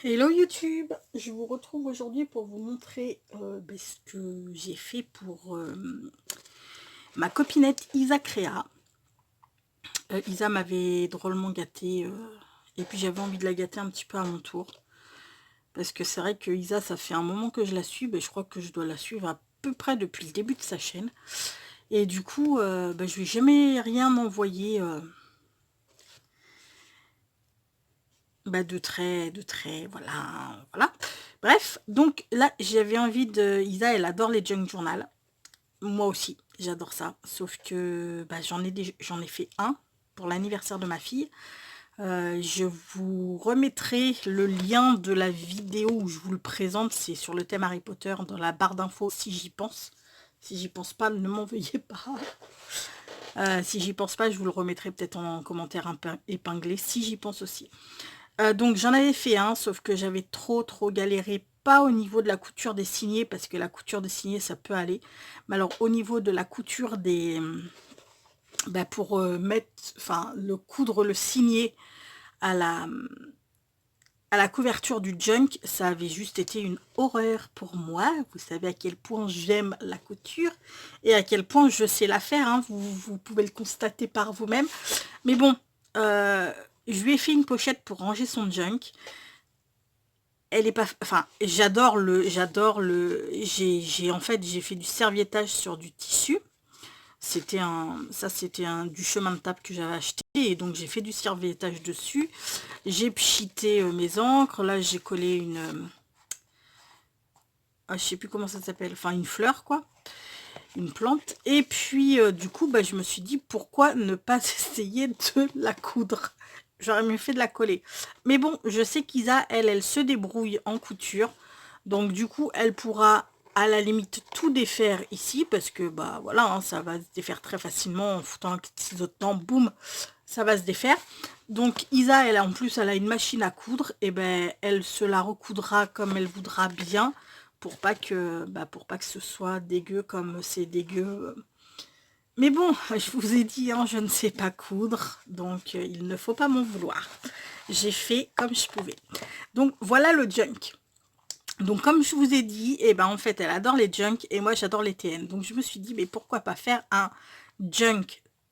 Hello YouTube, je vous retrouve aujourd'hui pour vous montrer ce que j'ai fait pour ma copinette Isa Créa. Isa m'avait drôlement gâtée et puis j'avais envie de la gâter un petit peu à mon tour. Parce que c'est vrai que Isa, ça fait un moment que je la suis, je crois que je dois la suivre à peu près depuis le début de sa chaîne. Et du coup, je lui ai jamais rien envoyé de très, voilà. Bref, donc là, j'avais envie de... Isa, elle adore les junk journal. Moi aussi, j'adore ça. Sauf que j'en ai fait un pour l'anniversaire de ma fille. Je vous remettrai le lien de la vidéo où je vous le présente. C'est sur le thème Harry Potter dans la barre d'infos si j'y pense. Si j'y pense pas, ne m'en veuillez pas. Si j'y pense pas, je vous le remettrai peut-être en commentaire épinglé si j'y pense aussi. Donc j'en avais fait un, sauf que j'avais trop galéré, pas au niveau de la couture des signets, parce que la couture des signets ça peut aller, mais alors au niveau de la couture des... pour le coudre le signet à la couverture du junk, ça avait juste été une horreur pour moi. Vous savez à quel point j'aime la couture et à quel point je sais la faire, hein. Vous pouvez le constater par vous-même. Mais bon, je lui ai fait une pochette pour ranger son junk. Elle est pas... Enfin, en fait, j'ai fait du serviettage sur du tissu. C'était du chemin de table que j'avais acheté. Et donc, j'ai fait du serviettage dessus. J'ai pchité mes encres. Là, j'ai collé une... je sais plus comment ça s'appelle. Enfin, une fleur, quoi. Une plante. Et puis, du coup, je me suis dit, pourquoi ne pas essayer de la coudre? J'aurais mieux fait de la coller. Mais bon, je sais qu'Isa, elle se débrouille en couture. Donc, du coup, elle pourra, à la limite, tout défaire ici. Parce que, voilà, hein, ça va se défaire très facilement. En foutant un ciseau dedans, boum, ça va se défaire. Donc, Isa, en plus, elle a une machine à coudre. Et elle se la recoudra comme elle voudra bien. Pour pas que ce soit dégueu comme c'est dégueu. Mais bon, je vous ai dit, hein, je ne sais pas coudre, donc il ne faut pas m'en vouloir. J'ai fait comme je pouvais. Donc voilà le junk. Donc comme je vous ai dit, en fait elle adore les junk et moi j'adore les TN. Donc je me suis dit, mais pourquoi pas faire un junk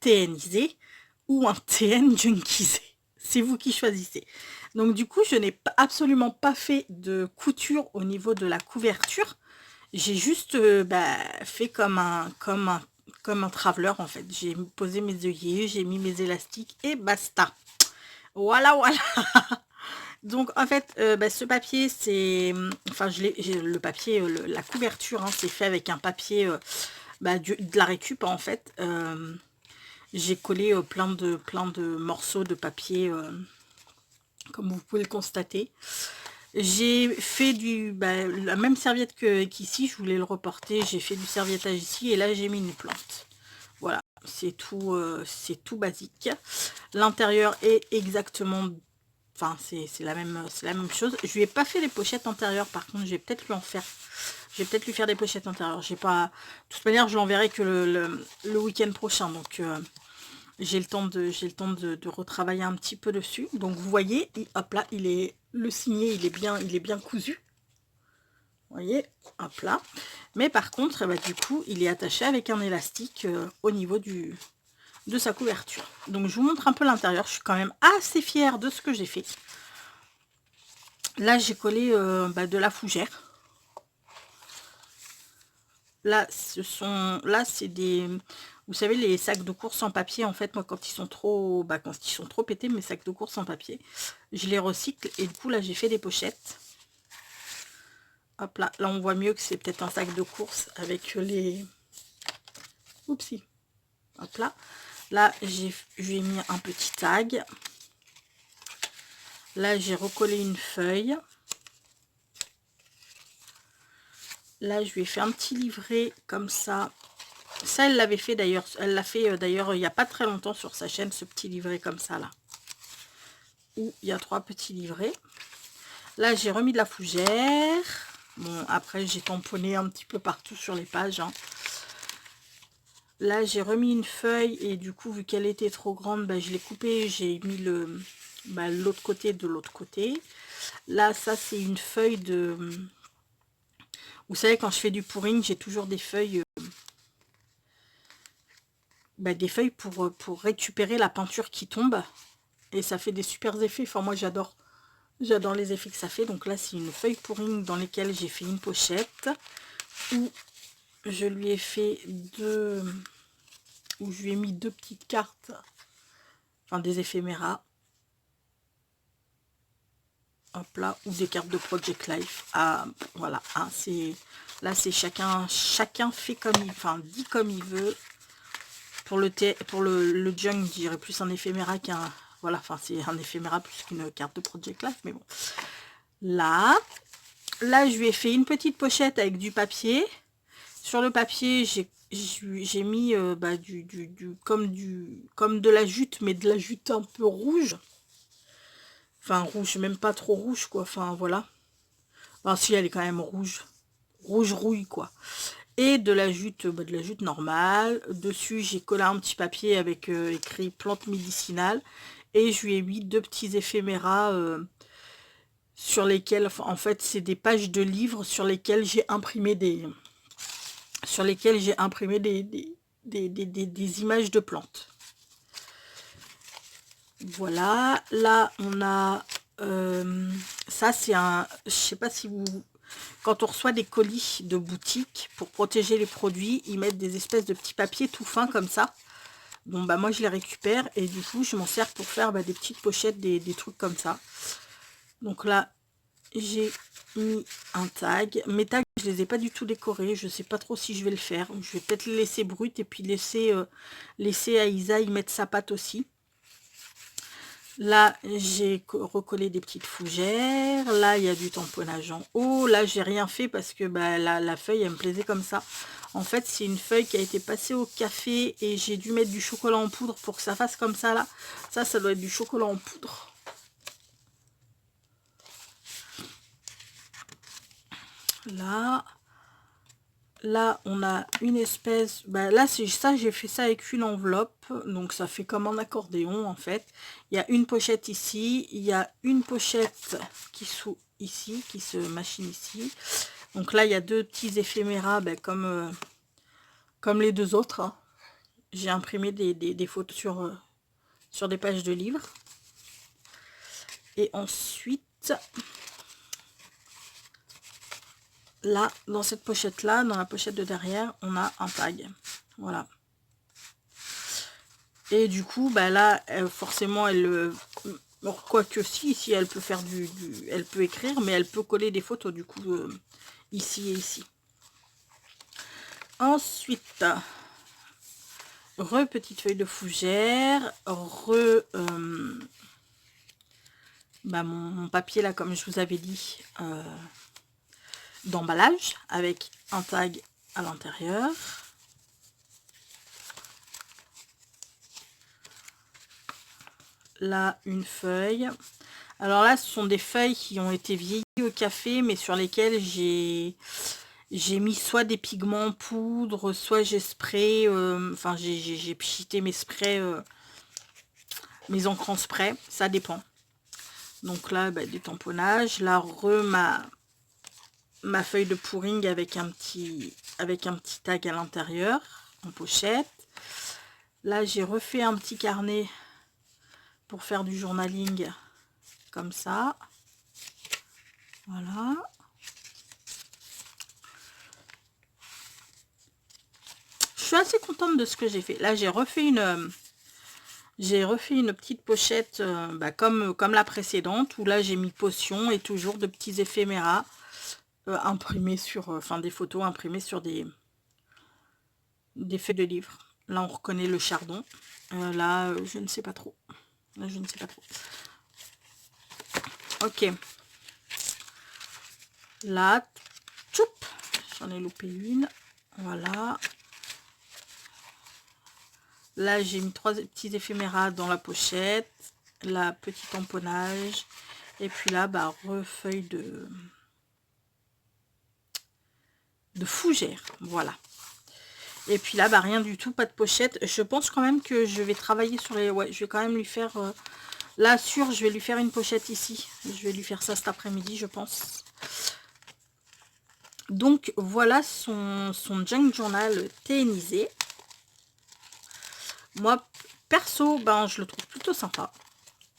TNisé ou un TN junkisé. C'est vous qui choisissez. Donc du coup je n'ai absolument pas fait de couture au niveau de la couverture. J'ai juste fait comme un traveler en fait. J'ai posé mes œillets, j'ai mis mes élastiques et basta. Voilà. Donc en fait, ce papier, c'est... Enfin, le papier, la couverture, hein, c'est fait avec un papier de la récup en fait. J'ai collé plein de morceaux de papier, comme vous pouvez le constater. J'ai fait la même serviette qu'ici, je voulais le reporter, j'ai fait du serviettage ici et là j'ai mis une plante. Voilà, c'est tout basique. L'intérieur est exactement, enfin c'est la même chose. Je lui ai pas fait les pochettes intérieures, par contre je vais peut-être lui en faire. Je vais peut-être lui faire des pochettes intérieures. J'ai pas, de toute manière je l'enverrai que le week-end prochain, donc j'ai le temps de retravailler un petit peu dessus. Donc vous voyez, hop là, le signet, il est bien cousu. Vous voyez, hop là. Mais par contre, du coup, il est attaché avec un élastique au niveau de sa couverture. Donc je vous montre un peu l'intérieur. Je suis quand même assez fière de ce que j'ai fait. Là, j'ai collé de la fougère. Là, c'est des... Vous savez, les sacs de course en papier, en fait, moi, quand ils sont trop pétés, mes sacs de course en papier, je les recycle. Et du coup, là, j'ai fait des pochettes. Hop là, là, on voit mieux que c'est peut-être un sac de course avec les... Oupsie. Hop là. Là, je lui ai mis un petit tag. Là, j'ai recollé une feuille. Là, je lui ai fait un petit livret comme ça. Ça, elle l'avait fait d'ailleurs. Elle l'a fait d'ailleurs il n'y a pas très longtemps sur sa chaîne, ce petit livret comme ça, là. Où il y a 3 petits livrets. Là, j'ai remis de la fougère. Bon, après, j'ai tamponné un petit peu partout sur les pages, hein. Là, j'ai remis une feuille et du coup, vu qu'elle était trop grande, je l'ai coupée. J'ai mis bah, l'autre côté de l'autre côté. Là, ça, c'est une feuille de... Vous savez, quand je fais du pouring, j'ai toujours des feuilles pour récupérer la peinture qui tombe. Et ça fait des super effets. Enfin, moi, j'adore. J'adore les effets que ça fait. Donc là, c'est une feuille pouring dans lesquelles j'ai fait une pochette. Où je lui ai fait où je lui ai mis 2 petites cartes. Enfin, des éphéméras. Hop là. Ou des cartes de Project Life. Ah, voilà. Hein, là, c'est chacun fait comme il... Enfin, dit comme il veut. Pour le junk, je dirais plus un éphéméra qu'un... Voilà, enfin, c'est un éphéméra plus qu'une carte de Project Life. Mais bon. Là, je lui ai fait une petite pochette avec du papier. Sur le papier, j'ai mis comme de la jute, mais de la jute un peu rouge. Enfin, rouge, même pas trop rouge, quoi. Enfin, voilà. Enfin, si, elle est quand même rouge. Rouge rouille, quoi. Et de la jute normale. Dessus, j'ai collé un petit papier avec écrit plante médicinale. Et je lui ai mis 2 petits éphéméras sur lesquels, enfin, en fait, c'est des pages de livres sur lesquelles j'ai imprimé des images de plantes. Voilà, là on a ça, c'est je sais pas si vous, quand on reçoit des colis de boutique pour protéger les produits, ils mettent des espèces de petits papiers tout fins comme ça. Bon bah moi je les récupère et du coup je m'en sers pour faire des petites pochettes, des trucs comme ça. Donc là j'ai mis un tag. Mes tags, je les ai pas du tout décorés. Je sais pas trop si je vais le faire. Je vais peut-être les laisser bruts et puis laisser à Isa y mettre sa patte aussi. Là, j'ai recollé des petites fougères. Là, il y a du tamponnage en haut. Là, j'ai rien fait parce que la feuille, elle me plaisait comme ça. En fait, c'est une feuille qui a été passée au café et j'ai dû mettre du chocolat en poudre pour que ça fasse comme ça, là. Ça doit être du chocolat en poudre. Là, on a une espèce... là, c'est ça, j'ai fait ça avec une enveloppe. Donc, ça fait comme un accordéon, en fait. Il y a une pochette ici. Il y a une pochette qui ici, qui se machine ici. Donc là, il y a 2 petits éphéméras, comme les 2 autres. Hein. J'ai imprimé des photos sur des pages de livres. Et ensuite... Là, dans cette pochette-là, dans la pochette de derrière, on a un tag. Voilà. Et du coup, là, forcément, quoique si elle peut faire elle peut écrire, mais elle peut coller des photos, du coup, ici et ici. Ensuite, petite feuille de fougère, mon papier, là, comme je vous avais dit, d'emballage avec un tag à l'intérieur. Là, une feuille. Alors là, ce sont des feuilles qui ont été vieillies au café, mais sur lesquelles j'ai mis soit des pigments en poudre, soit j'ai spray, enfin j'ai pchité mes sprays, mes encres en spray, ça dépend. Donc là, des tamponnages. Là, ma feuille de pouring avec un petit tag à l'intérieur, en pochette. Là, j'ai refait un petit carnet pour faire du journaling, comme ça. Voilà. Je suis assez contente de ce que j'ai fait. Là, j'ai refait une petite pochette comme la précédente, où là j'ai mis potion et toujours de petits éphéméras imprimés sur, des photos imprimées sur des feuilles de livres. Là, on reconnaît le chardon. Là, je ne sais pas trop. Là, je ne sais pas trop. Ok. Là, tchoup, j'en ai loupé une. Voilà. Là, j'ai mis 3 petits éphéméras dans la pochette. Là, petit tamponnage. Et puis là, refeuille de fougère. Voilà. Et puis là, rien du tout, pas de pochette. Je pense quand même que je vais travailler sur les... Ouais, je vais quand même lui faire Là, sûr, je vais lui faire une pochette ici. Je vais lui faire ça cet après-midi, je pense. Donc, voilà son junk journal TNisé. Moi, perso, ben, je le trouve plutôt sympa.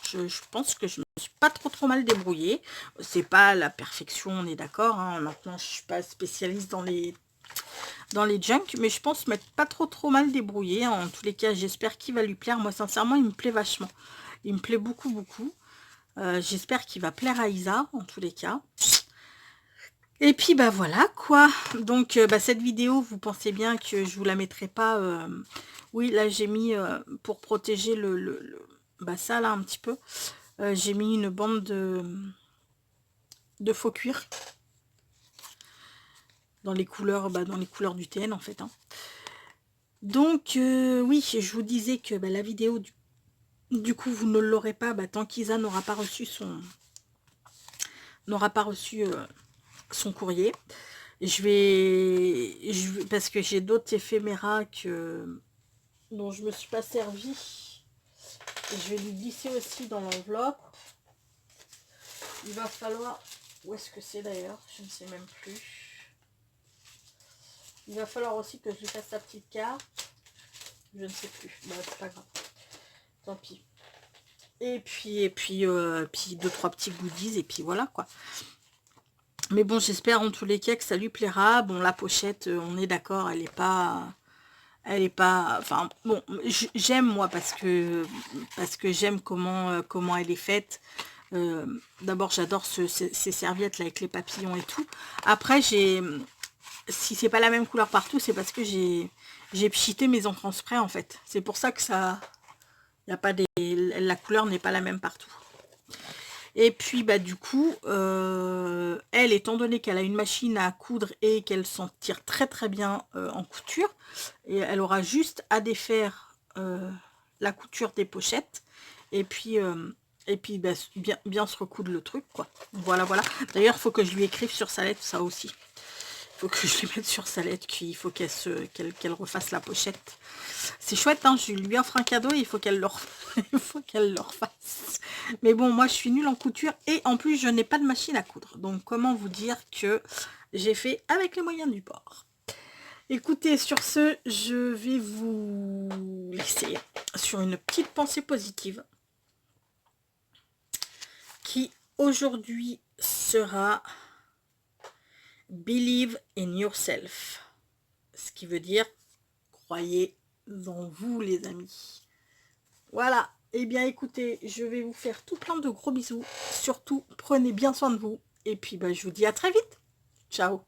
Je pense que je me suis pas trop mal débrouillée. C'est pas la perfection, on est d'accord. Hein. Maintenant, je suis pas spécialiste dans les junk, mais je pense m'être pas trop mal débrouillée. En tous les cas, j'espère qu'il va lui plaire. Moi, sincèrement, il me plaît vachement. Il me plaît beaucoup. J'espère qu'il va plaire à Isa, en tous les cas. Et puis, bah voilà, quoi. Donc, bah, cette vidéo, vous pensez bien que je vous la mettrai pas... Oui, là, j'ai mis, pour protéger bah, ça, là, un petit peu. J'ai mis une bande de faux cuir. Dans les couleurs, bah, dans les couleurs du TN, en fait. Hein. Donc, oui, je vous disais que bah, la vidéo, du coup, vous ne l'aurez pas bah, tant qu'Isa n'aura pas reçu son courrier. Je vais parce que j'ai d'autres éphéméras dont je me suis pas servi. Je vais lui glisser aussi dans l'enveloppe. Il va falloir... Où est-ce que c'est d'ailleurs? Je ne sais même plus. Il va falloir aussi que je lui fasse sa petite carte. Je ne sais plus. Bah, c'est pas grave. Tant pis. Et puis, puis 2-3 petits goodies. Et puis voilà, quoi. Mais bon, j'espère en tous les cas que ça lui plaira. Bon, la pochette, on est d'accord, elle est pas... Enfin, bon, j'aime moi parce que j'aime comment elle est faite. D'abord, j'adore ces serviettes là avec les papillons et tout. Après, si c'est pas la même couleur partout, c'est parce que j'ai pchité mes encres en spray en fait. C'est pour ça que ça... Y a pas la couleur n'est pas la même partout. Et puis, bah, du coup, elle, étant donné qu'elle a une machine à coudre et qu'elle s'en tire très bien en couture, et elle aura juste à défaire la couture des pochettes et puis bah, bien se recoudre le truc, quoi. Voilà. D'ailleurs, il faut que je lui écrive sur sa lettre, ça aussi. Il faut que je lui mette sur sa lettre qu'il faut qu'elle refasse la pochette. C'est chouette, hein, je lui offre un cadeau et il faut qu'elle le refasse. Mais bon, moi je suis nulle en couture et en plus je n'ai pas de machine à coudre. Donc comment vous dire que j'ai fait avec les moyens du bord. Écoutez, sur ce, je vais vous laisser sur une petite pensée positive qui aujourd'hui sera Believe in yourself. Ce qui veut dire croyez en vous, les amis. Voilà. Eh bien, écoutez, je vais vous faire tout plein de gros bisous. Surtout, prenez bien soin de vous. Et puis, bah, je vous dis à très vite. Ciao.